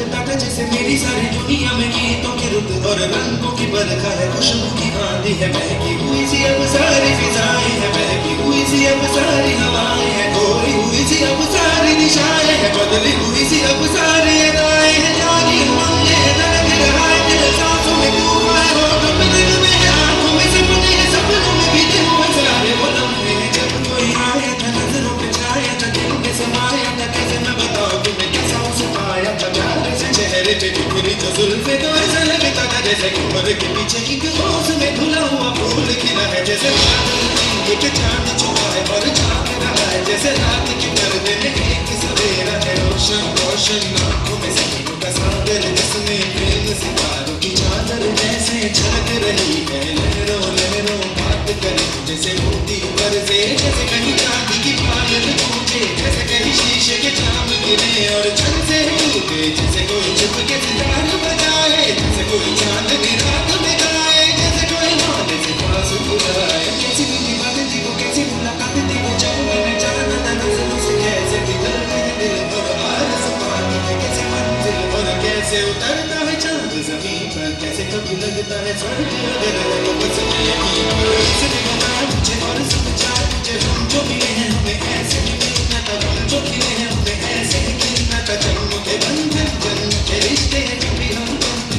लगता था जैसे मेरी सारी दुनिया में गीतों की रुत और रंगों की बरखा है, खुशबू की आंधी है, बहकी हुई सी अब सारी फिजाएं है, बहकी हुई सी अब सारी हवाएं है, खोई हुई सी अब सारी दिशाएं है, बदली हुई सी अब सारी अदाएं है, जागी हुआ ये धड़क रहा है दिल, सांसों में तूफान है, होठों पे दिल में है, आंखों में सपने हैं, सपनों में बीते हुए सारे वो लम्हे हैं, जब कोई आया था नजरों पे छाया था, दिल में समाया था, कैसे मैं बताऊं तुम्हें कैसा उसे पाया था, प्यार से चेहरे पे बिखरी जो जुल्फे, तो ऐसा लगता था जैसे कमर के पीछे एक ओस में धुला हुआ फूल खिला है, जैसे बादल में एक चांद छुपा है और चांद रहा है, जैसे रात के पर्दे में एक सवेरा है, रोशन रोशन आंखों में सपनों का सागर, जिसमें प्रेम सितारों की चादर जैसे छलक रही है, लहरों लहरों बात करे जैसे मोती बरसे, जैसे कहीं चांदी की पायल टूटे, जैसे कहीं शीशे के जाम गिरे और छल से टूटे, जैसे कोई चुप के सितार बजाए, जैसे कोई चांदनी रात में गाए, जैसे कोई मान से पास बुलाए, कैसी मीठी बातें थी वो, कैसी मुलाकातें थी वो, जब मैंने जाना था नजरों से कैसे बिखर गए दिल और आरज़ पानी है, कैसे मंजिल और कैसे उतरता है चांद ज़मीन पर, कैसे कभी लगता है स्वर्ग अगर है वो बस यहीं पर, इसने बनाया मुझे और समझाया मुझे, हम जो मिले हैं हमें ऐसे ही मिलना था, हम जो खिले हैं हमें ऐसे ही खिलना था, जन्म के बंधन जन्म के रिश्ते हैं जो भी हम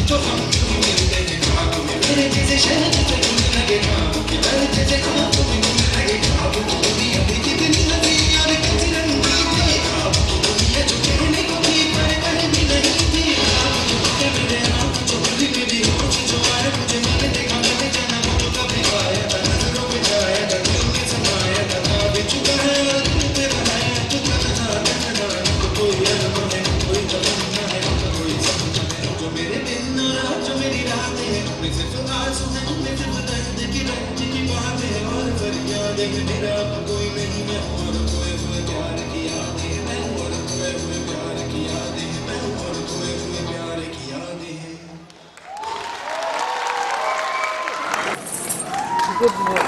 जो हम यूं मिलते हैं, ख्वाबों में मेरे जैसे शहद से घुल लगे, ख्वाबों की तरह जैसे आंखों में घुल लगे, ख्वाबों की दुनिया भी कितनी हंसी और कैसी रंगीन थी, ख्वाबों की दुनिया जो कहने को थी पर कहीं भी नहीं थी, ख्वाबों जो टूटे मेरे आंखों जो खुली मेरी होश जो आए मुझे मैंने देखा मैंने जाना वो जो कभी पाया था, नजरों में छाया था, दिल में समाया था, ख्वाब चुका है और दिल पे बनाया चुका था, तो कोई अरमान है कोई तमन्ना है कोई सपना है, जो मेरे दिन और आज जो मेरी रातें हैं उनमें सिर्फ आंसू है, उनमें सिर्फ दर्द की रंज की बातें हैं और फरियाद है, मेरा अब कोई नहीं, मैं और खोए हुए प्यार की यादें हैं, मैं और खोए हुए प्यार की यादें हैं, मैं और खोए हुए प्यार की यादें हैं। Good boy.